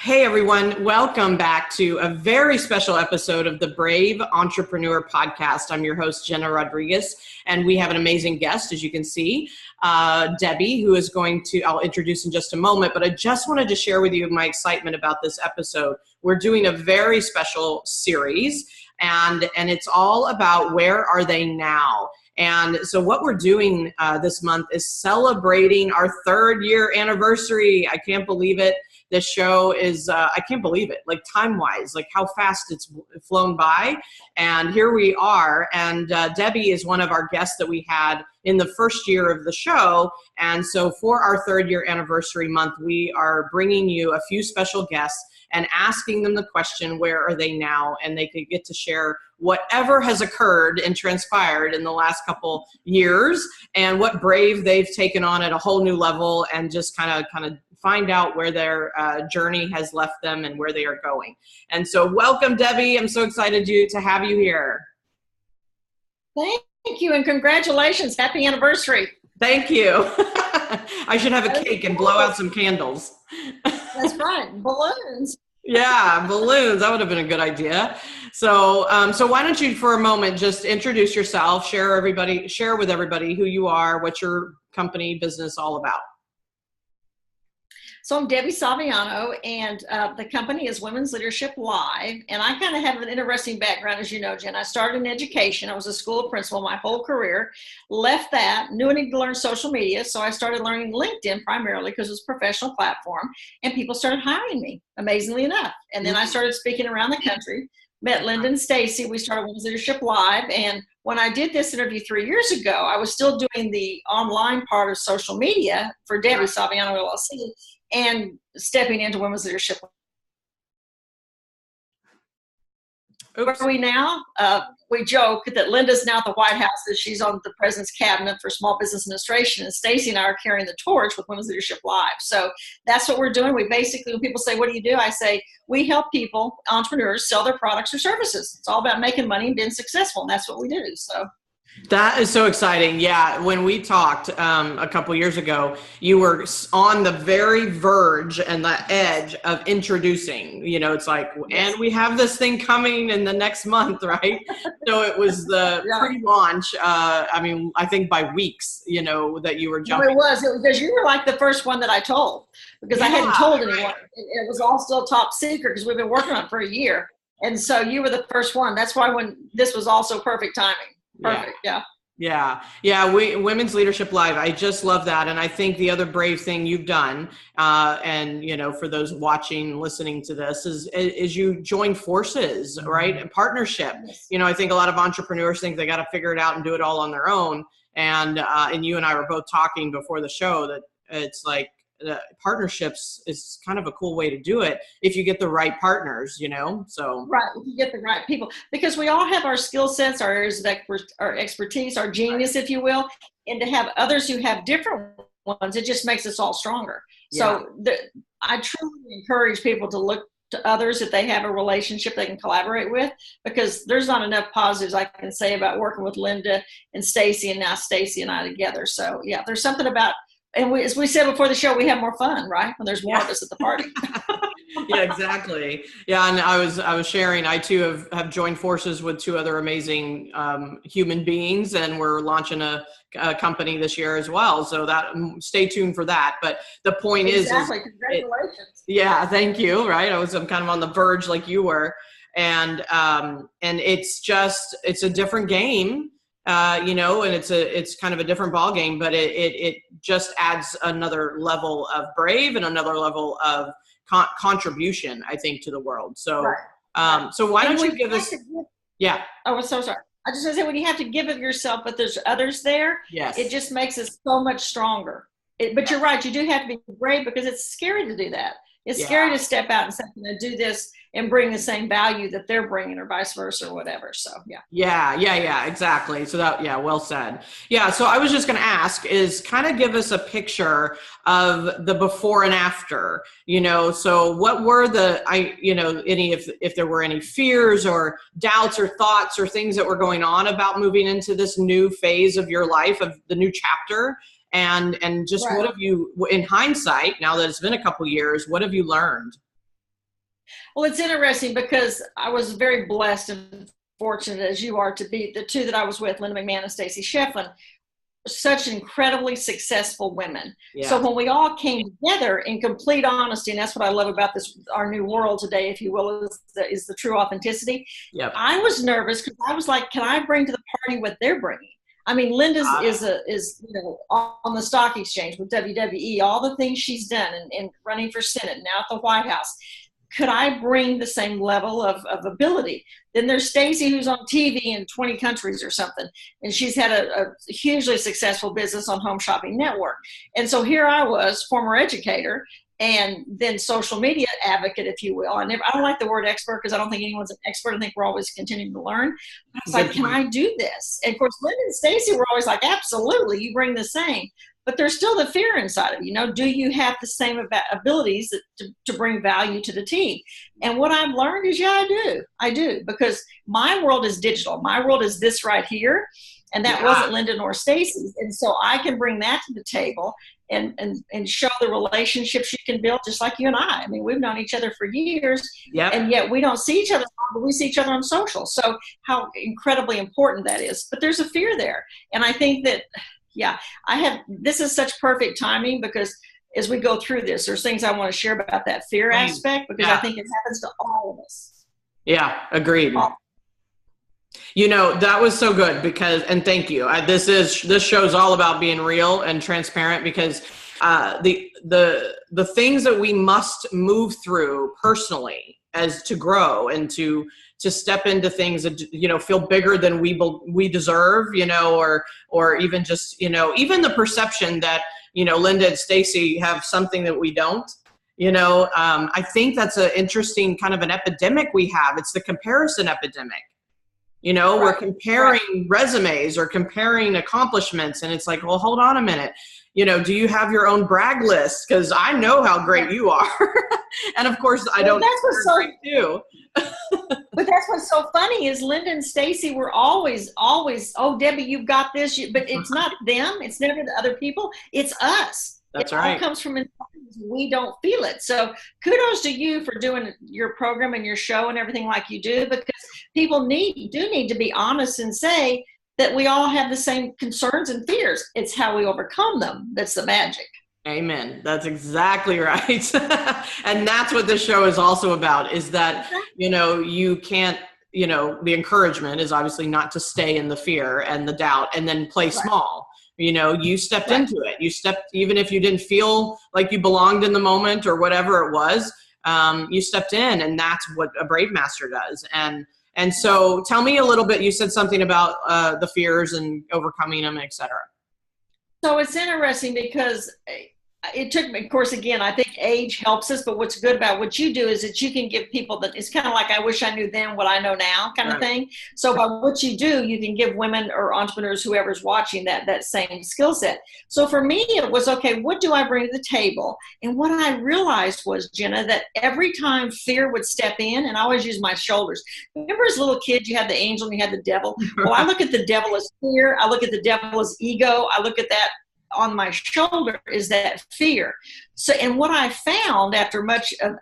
Hey everyone, welcome back to a very special episode of the Brave Entrepreneur Podcast. I'm your host, Jena Rodriguez, and we have an amazing guest, as you can see, Debbie, who is I'll introduce in just a moment, but I just wanted to share with you my excitement about this episode. We're doing a very special series, and it's all about where are they now? And so what we're doing this month is celebrating our 3rd year anniversary. I can't believe it. This show is, I can't believe it, like time-wise, like how fast it's flown by. And here we are. And Debbie is one of our guests that we had in the first year of the show. And so for our 3rd year anniversary month, we are bringing you a few special guests and asking them the question, where are they now? And they could get to share whatever has occurred and transpired in the last couple years and what Brave they've taken on at a whole new level, and just kind of find out where their journey has left them and where they are going. And so welcome, Debbie. I'm so excited to have you here. Thank you, and congratulations. Happy anniversary. Thank you. I should have a cake and blow out some candles. That's right. Balloons. Yeah, balloons. That would have been a good idea. So why don't you, for a moment, just introduce yourself, share with everybody who you are, what's your company, business all about. So I'm Debbie Saviano, and the company is Women's Leadership Live. And I kind of have an interesting background, as you know, Jen. I started in education. I was a school principal my whole career. Left that, knew I needed to learn social media. So I started learning LinkedIn primarily because it was a professional platform. And people started hiring me, amazingly enough. And then I started speaking around the country. Met Linda and Stacy. We started Women's Leadership Live. And when I did this interview 3 years ago, I was still doing the online part of social media for Debbie Saviano LLC and stepping into Women's Leadership. Where are we now? We joke that Linda's now at the White House, that she's on the President's Cabinet for Small Business Administration, and Stacy and I are carrying the torch with Women's Leadership Live. So that's what we're doing. We basically, when people say, what do you do? I say, we help people, entrepreneurs, sell their products or services. It's all about making money and being successful, and that's what we do. So that is so exciting. Yeah. When we talked a couple years ago, you were on the very verge and the edge of introducing, it's like, and we have this thing coming in the next month, right? So it was the pre-launch. I think by weeks, that you were jumping. No, it was because you were like the first one that I told, because I hadn't told anyone. Right. It was all still top secret because we've been working on it for a year. And so you were the first one. That's why when this was also perfect timing. Perfect. Yeah. Women's Leadership Live. I just love that. And I think the other brave thing you've done, and, for those watching, listening to this is you join forces, right? And partnership. Yes. I think a lot of entrepreneurs think they got to figure it out and do it all on their own. And you and I were both talking before the show that it's like, partnerships is kind of a cool way to do it if you get the right partners, so. Right, if you get the right people, because we all have our skill sets, our areas of our expertise, our genius, if you will, and to have others who have different ones, it just makes us all stronger. Yeah. So I truly encourage people to look to others if they have a relationship they can collaborate with, because there's not enough positives I can say about working with Linda and Stacy, and now Stacy and I together. So yeah, there's something about. And as we said before the show, we have more fun, right? When there's more of us at the party. Yeah, exactly. Yeah, and I was sharing, I too have joined forces with 2 other amazing human beings, and we're launching a company this year as well. So that stay tuned for that. But the point is congratulations. Yeah, thank you. Right, I'm kind of on the verge like you were, and it's a different game. And it's kind of a different ball game, but it just adds another level of brave and another level of contribution, I think, to the world. So, right. So why don't you give us? Yeah. Oh, I'm so sorry. I just want to say, when you have to give of yourself, but there's others there, yes, it just makes us so much stronger. But you're right. You do have to be brave, because it's scary to do that. It's scary to step out and say, do this and bring the same value that they're bringing, or vice versa, or whatever. So, Yeah, exactly. So well said. Yeah. So I was just going to ask is kind of give us a picture of the before and after, so what were if there were any fears or doubts or thoughts or things that were going on about moving into this new phase of your life, of the new chapter. And just What have you, in hindsight, now that it's been a couple years, what have you learned? Well, it's interesting because I was very blessed and fortunate as you are to be the two that I was with, Linda McMahon and Stacy Shefflin, such incredibly successful women. Yeah. So when we all came together in complete honesty, and that's what I love about this, our new world today, if you will, is the true authenticity. Yep. I was nervous because I was like, can I bring to the party what they're bringing? I mean, Linda's is on the stock exchange with WWE, all the things she's done and running for Senate, now at the White House. Could I bring the same level of ability? Then there's Stacy, who's on TV in 20 countries or something, and she's had a hugely successful business on Home Shopping Network. And so here I was, former educator, and then social media advocate, if you will. I don't like the word expert because I don't think anyone's an expert. I think we're always continuing to learn. But it's like, can I do this? And of course, Linda and Stacy were always like, absolutely, you bring the same. But there's still the fear inside of you. Do you have the same abilities to bring value to the team? And what I've learned is, yeah, I do, because my world is digital. My world is this right here, and that wasn't Linda nor Stacy's. And so I can bring that to the table and show the relationships you can build, just like you and I. I mean, we've known each other for years, and yet we don't see each other, but we see each other on social. So how incredibly important that is. But there's a fear there, and I think that. Yeah, this is such perfect timing because as we go through this, there's things I want to share about that fear aspect because I think it happens to all of us. Yeah, agreed. That was so good and thank you. This show's all about being real and transparent because the things that we must move through personally as to grow and to step into things that, feel bigger than we deserve, or even just, even the perception that, Linda and Stacy have something that we don't, I think that's an interesting kind of an epidemic we have. It's the comparison epidemic. We're comparing resumes or comparing accomplishments, and it's like, well, hold on a minute. Do you have your own brag list? Because I know how great you are. And of course, I don't. That's what's so great too. But that's what's so funny is Linda and Stacy were always, oh, Debbie, you've got this. But it's not them. It's never the other people. It's us. That's right. It all comes from inside. We don't feel it. So kudos to you for doing your program and your show and everything like you do, because people do need to be honest and say that we all have the same concerns and fears. It's how we overcome them. That's the magic. Amen. That's exactly right. And that's what this show is also about, is that, you can't, the encouragement is obviously not to stay in the fear and the doubt and then play small. You stepped into it. You stepped, even if you didn't feel like you belonged in the moment or whatever it was, you stepped in, and that's what a brave master does. And so tell me a little bit, you said something about the fears and overcoming them, et cetera. So it's interesting because it took me, of course, again, I think age helps us, but what's good about what you do is that you can give people that it's kind of like, I wish I knew then what I know now kind of thing. So by what you do, you can give women or entrepreneurs, whoever's watching, that same skill set. So for me, it was, okay, what do I bring to the table? And what I realized was, Jena, that every time fear would step in, and I always use my shoulders. Remember as little kids, you had the angel and you had the devil? Well, I look at the devil as fear. I look at the devil as ego. I look at that on my shoulder is that fear. So, and what I found after much of,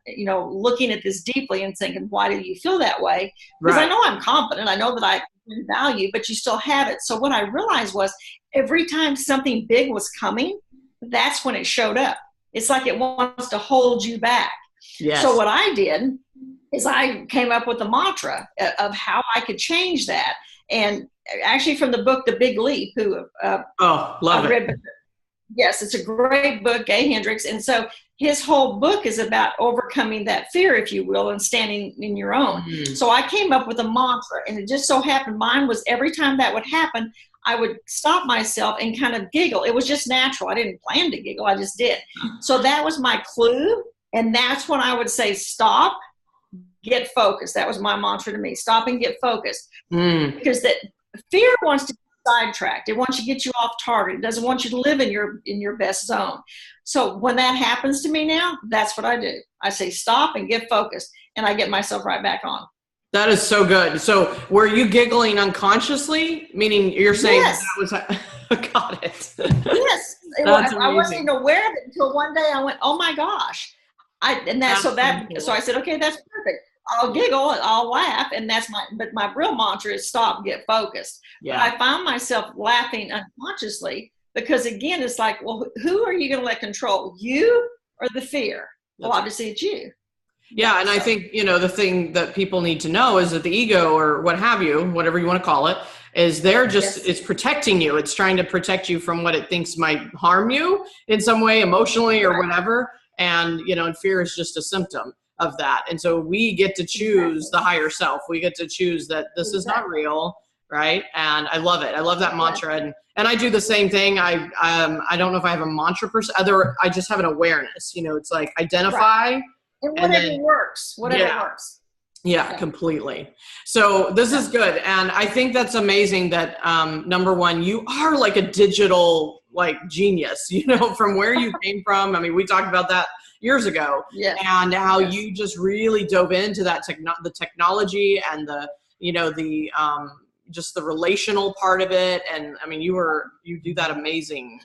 looking at this deeply and thinking, why do you feel that way? Because I know I'm confident. I know that I bring value, but you still have it. So what I realized was every time something big was coming, that's when it showed up. It's like it wants to hold you back. Yes. So what I did is I came up with a mantra of how I could change that. And actually from the book, The Big Leap, love it. Yes, it's a great book, Gay Hendricks. And so his whole book is about overcoming that fear, if you will, and standing in your own. So I came up with a mantra, and it just so happened mine was every time that would happen, I would stop myself and kind of giggle. It was just natural. I didn't plan to giggle. I just did. So that was my clue. And that's when I would say, stop, get focused. That was my mantra to me. Stop and get focused. Because that fear wants to sidetracked. It wants to get you off target. It doesn't want you to live in your best zone. So when that happens to me now, that's what I do. I say stop and get focused, and I get myself right back on. That is so good. So were you giggling unconsciously? Meaning you're saying that was, got it. Yes. I wasn't even aware of it until one day I went, oh my gosh. So I said, okay, that's perfect. I'll giggle and I'll laugh, and but my real mantra is stop, get focused. Yeah. But I found myself laughing unconsciously because, again, it's like, well, who are you going to let control, you or the fear? Well, obviously it's you. Yeah. And I think, the thing that people need to know is that the ego, or what have you, whatever you want to call it, is there just, it's protecting you. It's trying to protect you from what it thinks might harm you in some way, emotionally or whatever. And, and fear is just a symptom of that. And so we get to choose the higher self. We get to choose that this is not real. Right. And I love it. I love that mantra. And I do the same thing. I don't know if I have a mantra per se. I just have an awareness, it's like identify. And whatever works. Works. Yeah, completely. So this is good. And I think that's amazing that, number one, you are like a digital, genius, from where you came from. I mean, we talked about that years ago, and how you just really dove into that the technology and just the relational part of it. And I mean, you do that amazing.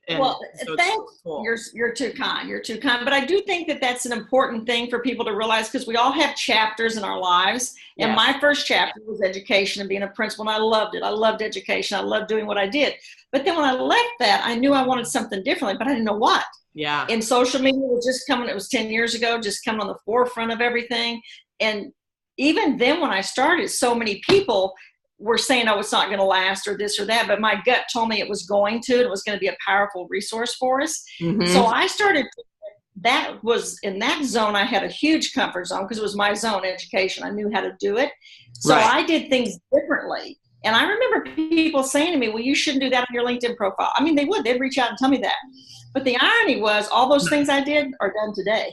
So thanks. Cool. You're too kind. You're too kind. But I do think that that's an important thing for people to realize, because we all have chapters in our lives. And my first chapter was education and being a principal, and I loved it. I loved education. I loved doing what I did. But then when I left that, I knew I wanted something differently, but I didn't know what. Yeah. And social media was just coming. It was 10 years ago, just coming on the forefront of everything. And even then, when I started, so many people were saying, oh, it's not going to last or this or that, but my gut told me it was going to. It was going to be a powerful resource for us. Mm-hmm. So I started, that was in that zone. I had a huge comfort zone because it was my zone, education. I knew how to do it. So I did things differently. And I remember people saying to me, well, you shouldn't do that on your LinkedIn profile. I mean, they would. They'd reach out and tell me that. But the irony was all those things I did are done today.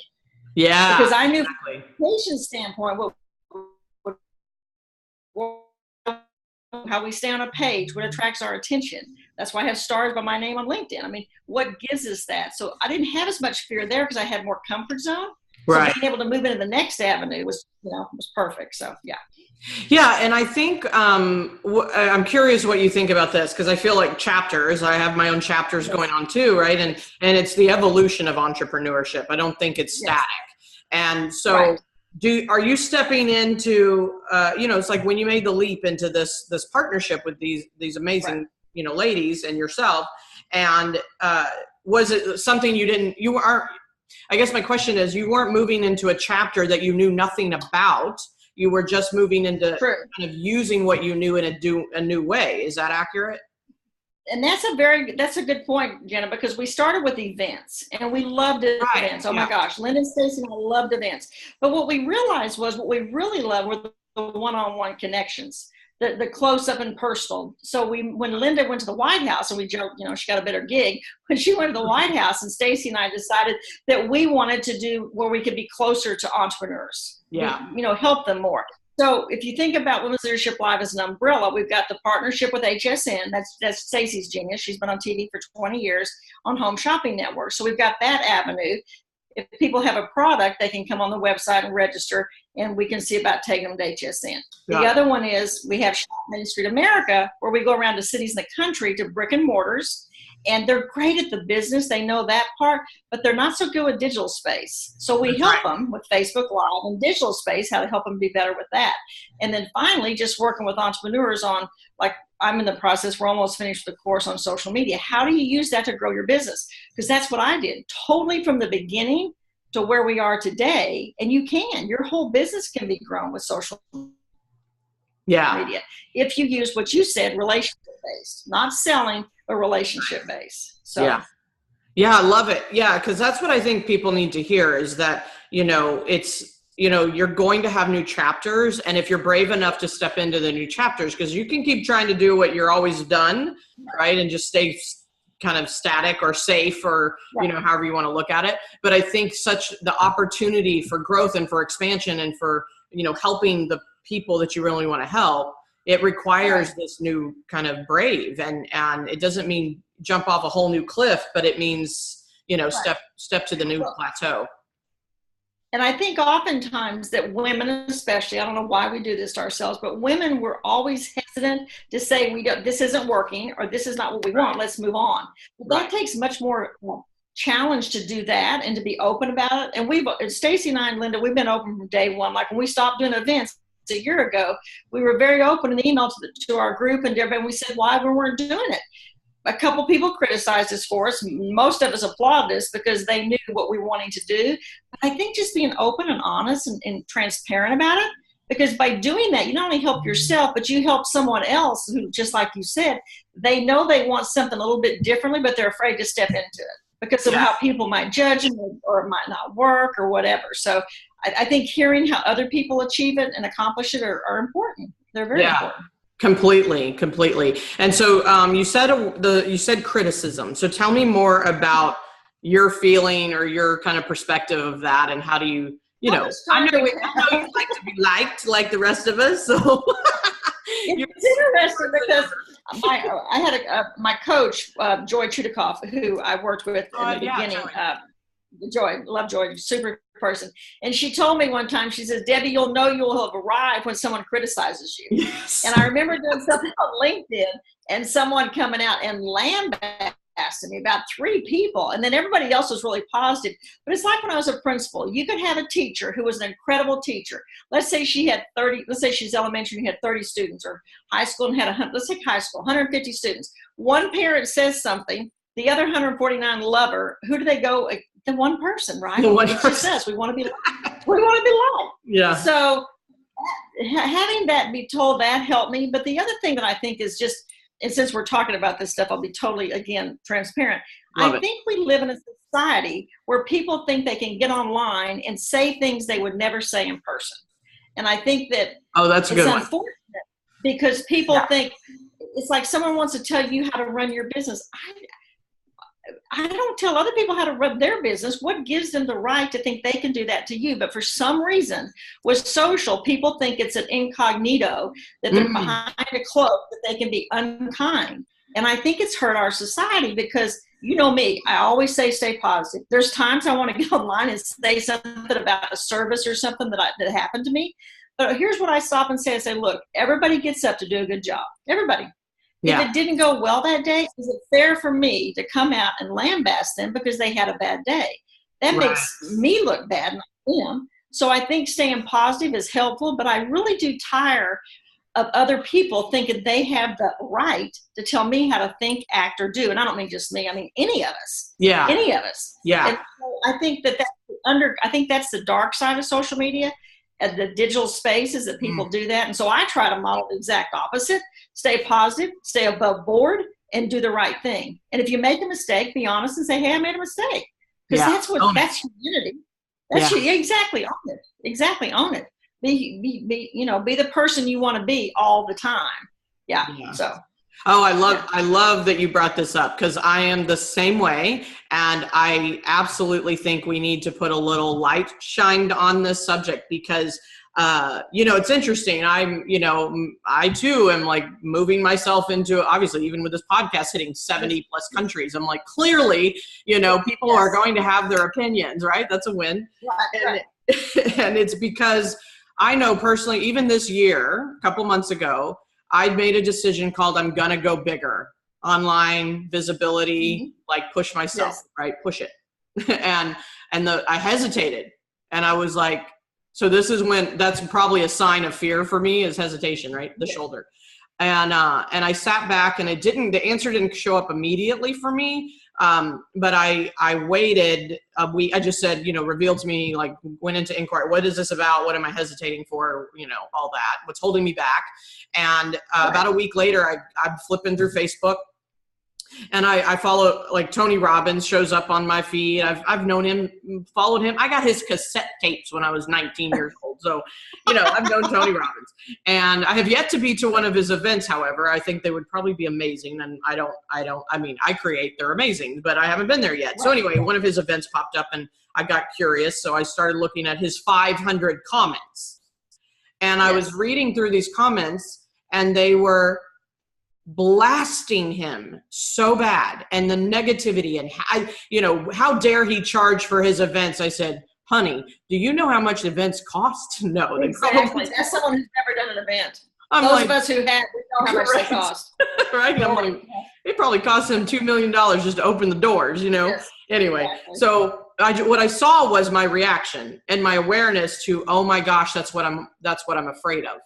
Yeah. Because I knew from a patient standpoint, how we stay on a page, what attracts our attention. That's why I have stars by my name on LinkedIn. I mean, what gives us that? So I didn't have as much fear there because I had more comfort zone. So being able to move into the next avenue was perfect. So, yeah. Yeah. And I think, I'm curious what you think about this, because I feel like chapters, I have my own chapters going on too. Right. And it's the evolution of entrepreneurship. I don't think it's static. And so are you stepping into, it's like when you made the leap into this partnership with these amazing, ladies and yourself, and was it something I guess my question is, you weren't moving into a chapter that you knew nothing about. You were just moving into kind of using what you knew in a new way. Is that accurate? And that's a good point, Jena, because we started with events and we loved events. Oh my gosh, Linda and Stacey and I loved events. But what we realized was what we really loved were the one-on-one connections, the close up and personal. So when Linda went to the White House, and we joked, she got a better gig. When she went to the White House, and Stacey and I decided that we wanted to do where we could be closer to entrepreneurs. Yeah. Help them more. So if you think about Women's Leadership Live as an umbrella, we've got the partnership with HSN. That's Stacey's genius. She's been on TV for 20 years on Home Shopping Network. So we've got that avenue. If people have a product, they can come on the website and register, and we can see about taking them to HSN. The other one is we have Shop Main Street America, where we go around to cities in the country to brick and mortars. And they're great at the business. They know that part, but they're not so good with digital space. So we help them with Facebook Live and digital space, how to help them be better with that. And then finally, just working with entrepreneurs on, I'm in the process, we're almost finished the course on social media. How do you use that to grow your business? Because that's what I did, totally from the beginning to where we are today. And your whole business can be grown with social media. If you use what you said, relationship-based, not selling, but relationship-based. So I love it. Yeah, because that's what I think people need to hear is that, it's, you're going to have new chapters. And if you're brave enough to step into the new chapters, because you can keep trying to do what you're always done, right? And just stay kind of static or safe or, however you want to look at it. But I think the opportunity for growth and for expansion and for, helping the people that you really want to help, it requires this new kind of brave, and it doesn't mean jump off a whole new cliff, but it means, step to the new plateau. And I think oftentimes that women, especially, I don't know why we do this to ourselves, but women were always hesitant to say, this isn't working, or this is not what we want. Let's move on. But that takes much more challenged to do that and to be open about it. And Stacy and I and Linda, we've been open from day one. Like when we stopped doing events a year ago, we were very open in the email to our group and everybody. We said why we weren't doing it. A couple people criticized us for us. Most of us applauded us because they knew what we were wanting to do. But I think just being open and honest and transparent about it, because by doing that, you not only help yourself, but you help someone else who, just like you said, they know they want something a little bit differently, but they're afraid to step into it because of how people might judge them or it might not work or whatever. So I think hearing how other people achieve it and accomplish it are important. They're very important. Completely. And so you said criticism. So tell me more about your feeling or your kind of perspective of that, and how do you, I know you like to be liked like the rest of us. So it's interesting because I had my coach, Joy Chudikoff, who I worked with in the beginning. Joy, love Joy, super person. And she told me one time, she says, Debbie, you'll know you'll have arrived when someone criticizes you. Yes. And I remember doing something on LinkedIn and someone coming out and lambasting me, about 3 people. And then everybody else was really positive. But it's like when I was a principal, you could have a teacher who was an incredible teacher. Let's say she had 30, let's say she's elementary and had 30 students, or high school and had let's take high school, 150 students. One parent says something, the other 149 love her. Who do they go? The one person, right? The one person says we want to be liked. We want to be liked. Yeah. So having that be told, that helped me. But the other thing that I think is just, and since we're talking about this stuff, I'll be totally, again, transparent. I think we live in a society where people think they can get online and say things they would never say in person. And I think that that's a good one. It's unfortunate because people think it's like someone wants to tell you how to run your business. I don't tell other people how to run their business. What gives them the right to think they can do that to you? But for some reason, with social, people think it's an incognito, that they're behind a cloak, that they can be unkind. And I think it's hurt our society because, you know me, I always say stay positive. There's times I want to get online and say something about a service or something that happened to me. But here's what I stop and say. I say, look, everybody gets up to do a good job. Everybody. If it didn't go well that day, is it fair for me to come out and lambast them because they had a bad day? That makes me look bad, not them. So I think staying positive is helpful, but I really do tire of other people thinking they have the right to tell me how to think, act, or do. And I don't mean just me. I mean any of us. Yeah. Any of us. Yeah. And so I think I think that's the dark side of social media. At the digital space is that people do that. And so I try to model the exact opposite. Stay positive, stay above board, and do the right thing. And if you make a mistake, be honest and say, hey, I made a mistake. Because that's humanity. That's exactly own it. Exactly own it. Be the person you want to be all the time. Yeah. So I love that you brought this up, because I am the same way. And I absolutely think we need to put a little light shined on this subject because, it's interesting. I too am like moving myself into, obviously, even with this podcast hitting 70 plus countries, I'm like, clearly, people are going to have their opinions, right? That's a win. Right. And it's because I know personally, even this year, a couple months ago, I'd made a decision called I'm going to go bigger. Online visibility, like push myself, right? Push it. and I hesitated, and I was like, so this is when, that's probably a sign of fear for me, is hesitation, right? The shoulder. And I sat back, and the answer didn't show up immediately for me. But I waited I just said, revealed to me, like went into inquiry. What is this about? What am I hesitating for? All that, what's holding me back. And about a week later, I'm flipping through Facebook, and I follow, like, Tony Robbins shows up on my feed. I've known him, followed him. I got his cassette tapes when I was 19 years old. So, I've known Tony Robbins, and I have yet to be to one of his events. However, I think they would probably be amazing. And I create, they're amazing, but I haven't been there yet. So anyway, one of his events popped up, and I got curious. So I started looking at his 500 comments, and I was reading through these comments, and they were blasting him so bad, and the negativity, and how dare he charge for his events. I said, honey, do you know how much events cost? No. Exactly. That's someone who's never done an event. I'm Those like, of us who have, we know how much they cost. Right? I'm like, it probably cost them $2 million just to open the doors, you know? Yes, Anyway, exactly. so what I saw was my reaction and my awareness to, oh my gosh, that's what I'm afraid of,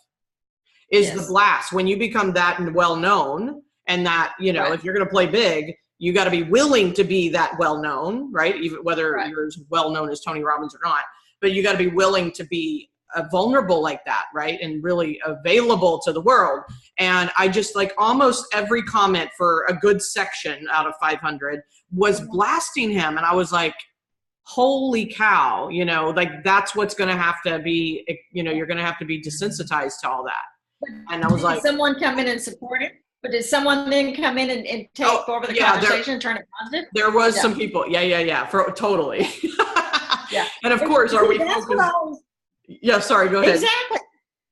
is the blast. When you become that well known, and that, you know, if you're going to play big, you got to be willing to be that well known, right? Even whether you're as well known as Tony Robbins or not, but you got to be willing to be vulnerable like that, right? And really available to the world. And I just like almost every comment for a good section out of 500 was blasting him. And I was like, holy cow, you know, like that's what's going to have to be, you know, you're going to have to be desensitized to all that. And I was like, did someone come in and support it? But did someone then come in and take over the conversation and turn it positive? There was some people. Yeah. Totally. And of course, are we focused? Yeah, sorry, go ahead. Exactly.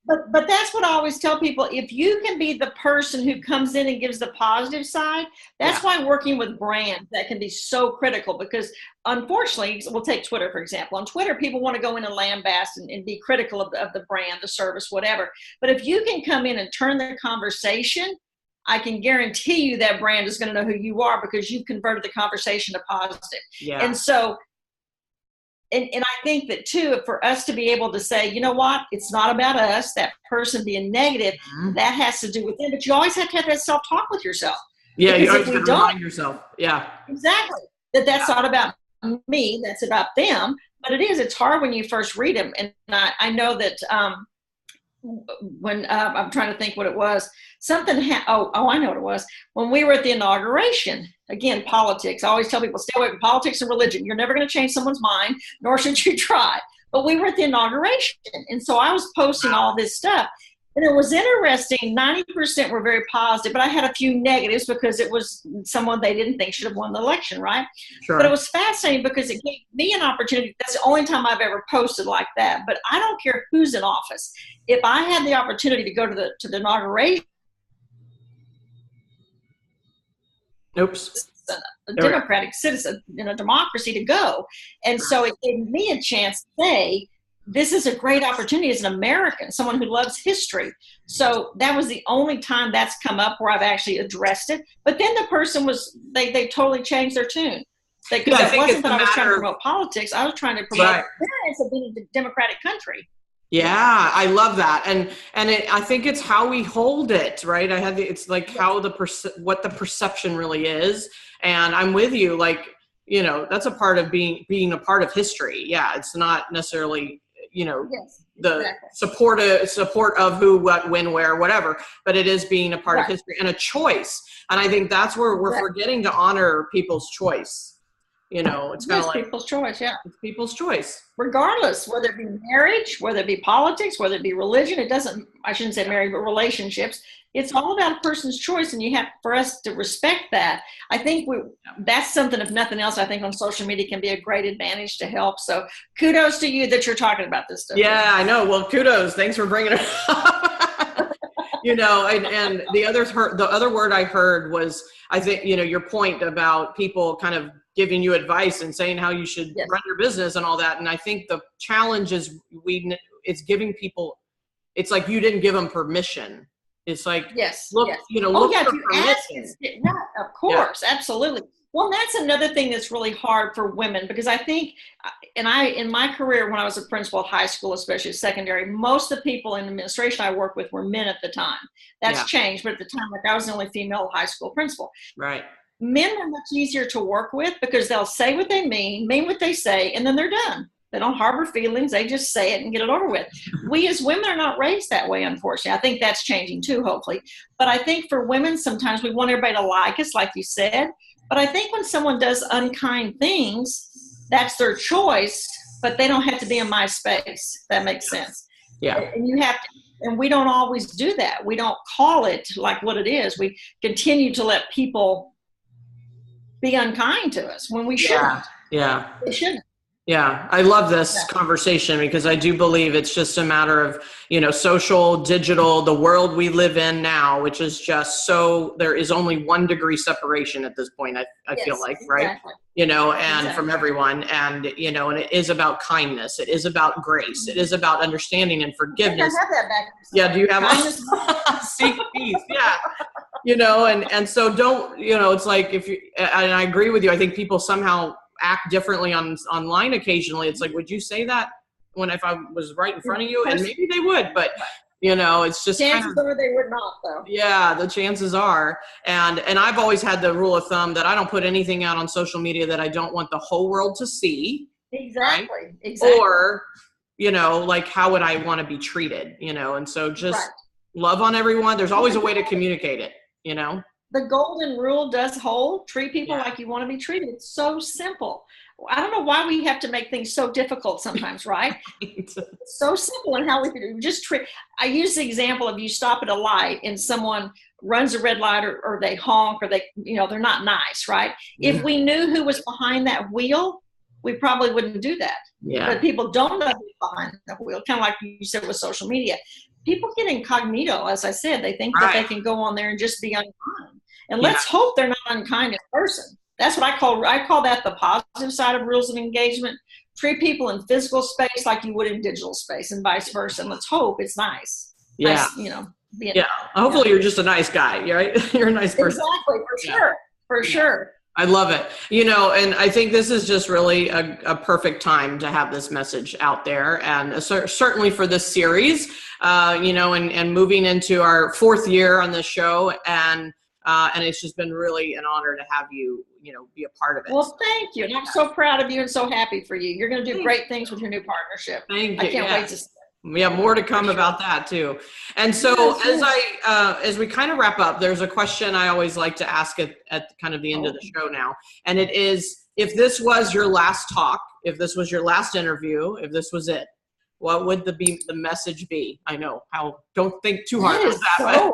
But that's what I always tell people. If you can be the person who comes in and gives the positive side, that's why working with brands, that can be so critical, because unfortunately, we'll take Twitter, for example. On Twitter, people want to go in and lambast and be critical of the brand, the service, whatever. But if you can come in and turn the conversation, I can guarantee you that brand is going to know who you are, because you've converted the conversation to positive. Yeah. And so, and I think that too, for us to be able to say, you know what, it's not about us, that person being negative, that has to do with them. But you always have to have that self-talk with yourself. Yeah, you always have to remind yourself. Yeah. Exactly. That's not about me, that's about them. But it is, it's hard when you first read them. And I know that when I'm trying to think what it was, I know what it was. When we were at the inauguration, again, politics, I always tell people, stay away from politics and religion. You're never going to change someone's mind, nor should you try. But we were at the inauguration, and so I was posting all this stuff. And it was interesting, 90% were very positive, but I had a few negatives because it was someone they didn't think should have won the election, right? Sure. But it was fascinating because it gave me an opportunity. That's the only time I've ever posted like that. But I don't care who's in office. If I had the opportunity to go to the inauguration, a democratic citizen in a democracy, to go. And so it gave me a chance to say, this is a great opportunity as an American, someone who loves history. So that was the only time that's come up where I've actually addressed it. But then the person they totally changed their tune. Because it wasn't that I was trying to promote politics. I was trying to promote the experience of being a democratic country. Yeah, I love that. And I think it's how we hold it, right? It's like how what the perception really is. And I'm with you, like, you know, that's a part of being a part of history. Yeah. It's not necessarily, you know, the support of who, what, when, where, whatever, but it is being a part of history and a choice. And I think that's where we're forgetting to honor people's choice. You know, it's kind of like people's choice. Yeah. It's people's choice. Regardless, whether it be marriage, whether it be politics, whether it be religion, I shouldn't say marriage, but relationships. It's all about a person's choice, and for us to respect that. I think that's something, if nothing else, I think on social media can be a great advantage to help. So kudos to you that you're talking about this stuff. Yeah, I know. Well, kudos. Thanks for bringing it up. You know, and the other word I heard was, I think, you know, your point about people kind of giving you advice and saying how you should run your business and all that. And I think the challenge is it's giving people, it's like you didn't give them permission. It's like, look for permission. Of course, absolutely. Well, that's another thing that's really hard for women, because I think, in my career, when I was a principal at high school, especially secondary, most of the people in administration I worked with were men at the time. That's changed, but at the time, like, I was the only female high school principal. Right. Men are much easier to work with because they'll say what they mean what they say, and then they're done. They don't harbor feelings. They just say it and get it over with. We as women are not raised that way, unfortunately. I think that's changing too, hopefully. But I think for women, sometimes we want everybody to like us, like you said. But I think when someone does unkind things, that's their choice, but they don't have to be in my space. That makes sense. Yeah. And and we don't always do that. We don't call it like what it is. We continue to let people be unkind to us when we shouldn't. Yeah. They shouldn't. Yeah, I love this Yeah. conversation because I do believe it's just a matter of, social, digital, the world we live in now, which is just so there is only 1 degree separation at this point, I feel Yes, like, right? exactly. And Exactly. from everyone. And it is about kindness. It is about grace. It is about understanding and forgiveness. I have that back. Yeah, do you have kindness? seek peace? Yeah. And so don't, it's like and I agree with you. I think people somehow act differently online occasionally. It's like, would you say that if I was right in front of you? And maybe they would, but it's just chances are they would not, though. Yeah, the chances are. And I've always had the rule of thumb that I don't put anything out on social media that I don't want the whole world to see. Exactly. Right? Exactly. Or, like, how would I want to be treated? And so just love on everyone. There's always a way to communicate it, The golden rule does hold. Treat people like you want to be treated. It's so simple. I don't know why we have to make things so difficult sometimes, right? It's so simple in how we can just treat. I use the example of you stop at a light and someone runs a red light or they honk or they're not nice, right? Yeah. If we knew who was behind that wheel, we probably wouldn't do that. Yeah. But people don't know who's behind the wheel, kind of like you said with social media. People get incognito, as I said. They think that they can go on there and just be unkind. And let's hope they're not unkind in person. That's what I call that the positive side of rules of engagement. Treat people in physical space like you would in digital space and vice versa. And let's hope it's nice. Yeah. Nice, Hopefully you're just a nice guy, right? You're a nice person. Exactly, for sure. I love it. And I think this is just really a perfect time to have this message out there. And certainly for this series, and moving into our 4th year on this show. And it's just been really an honor to have you, be a part of it. Well, thank you. And I'm so proud of you and so happy for you. You're going to do great things with your new partnership. Thank you. I can't wait to see it. Yeah, more to come about that too. And so as we kind of wrap up, there's a question I always like to ask at kind of the end of the show now. And it is, if this was your last talk, if this was your last interview, if this was it, what would the message be? I know don't think too hard about that.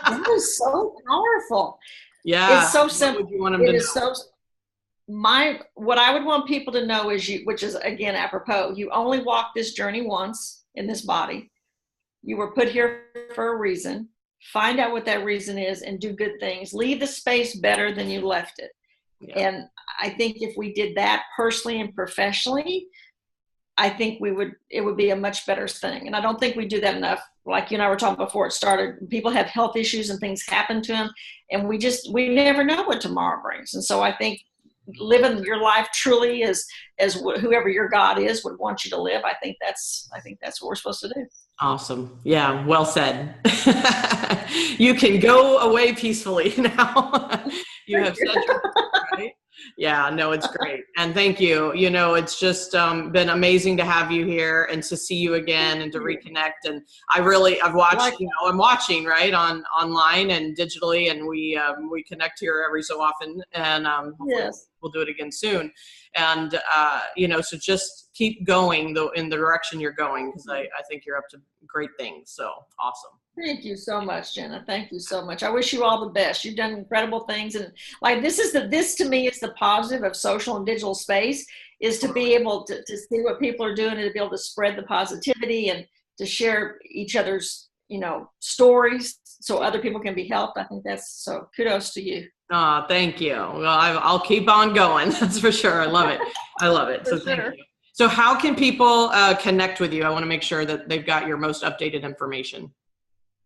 That is so powerful. Yeah. It's so simple. What would you want them to know? What I would want people to know is which is again, apropos, you only walk this journey once in this body. You were put here for a reason. Find out what that reason is and do good things. Leave the space better than you left it. Yeah. And I think if we did that personally and professionally, I think it would be a much better thing. And I don't think we do that enough. Like you and I were talking before it started, people have health issues and things happen to them. And we never know what tomorrow brings. And so I think living your life truly as whoever your God is would want you to live. I think that's what we're supposed to do. Awesome. Yeah. Well said. You can go away peacefully now. You have said your right? Yeah, no, it's great. And thank you. It's just been amazing to have you here and to see you again and to reconnect. And I've watched, I'm watching right online and digitally, and we connect here every so often, and we'll do it again soon. And, so just keep going in the direction you're going, because I think you're up to great things. So awesome. Thank you so much, Jena. Thank you so much. I wish you all the best. You've done incredible things. And like, this to me is the positive of social and digital space, is to be able to see what people are doing and to be able to spread the positivity and to share each other's, stories so other people can be helped. I think that's so kudos to you. Oh, thank you. Well, I'll keep on going. That's for sure. I love it. So thank you. So how can people connect with you? I want to make sure that they've got your most updated information.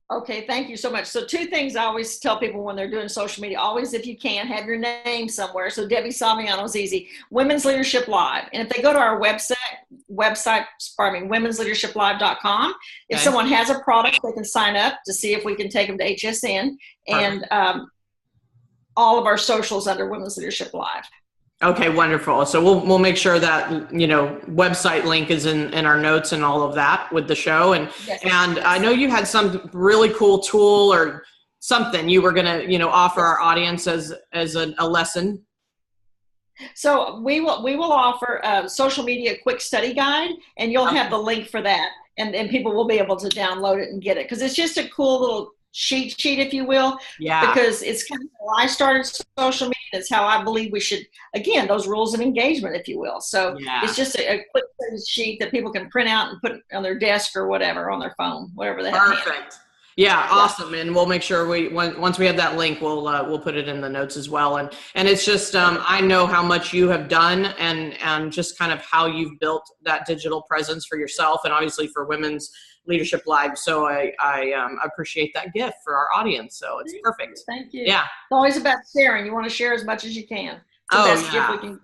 Okay, thank you so much. So 2 things I always tell people when they're doing social media, always, if you can, have your name somewhere. So Debbie Saviano is easy. Women's Leadership Live. And if they go to our website, womensleadershiplive.com, if someone has a product, they can sign up to see if we can take them to HSN. And all of our socials under Women's Leadership Live. Okay, wonderful. So we'll make sure that, website link is in our notes and all of that with the show. And I know you had some really cool tool or something you were going to, offer our audience as a lesson. So we will offer a social media quick study guide, and you'll have the link for that. And people will be able to download it and get it, because it's just a cool little cheat sheet, if you will. Yeah. Because it's kind of how I started social media. It's how I believe we should, again, those rules of engagement, if you will. So Yeah. it's just a quick sheet that people can print out and put on their desk or whatever, on their phone, whatever they have. Perfect. Yeah, awesome. And we'll make sure once we have that link, we'll put it in the notes as well. And it's just, I know how much you have done and just kind of how you've built that digital presence for yourself and obviously for Women's Leadership Live. So I appreciate that gift for our audience. So it's perfect. Thank you. Yeah. It's always about sharing. You want to share as much as you can. It's the best gift we can.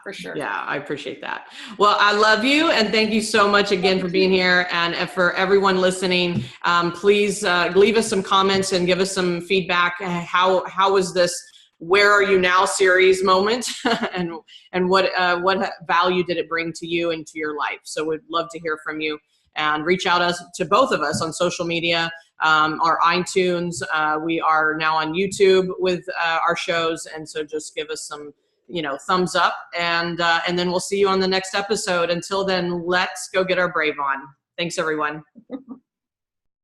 For sure. Yeah, I appreciate that. Well, I love you, and thank you so much again for being here. And for everyone listening, please leave us some comments and give us some feedback. How was this "Where Are You Now" series moment, and what value did it bring to you and to your life? So we'd love to hear from you, and reach out to both of us on social media, our iTunes. We are now on YouTube with our shows, and so just give us some thumbs up, and then we'll see you on the next episode. Until then, let's go get our brave on. Thanks, everyone.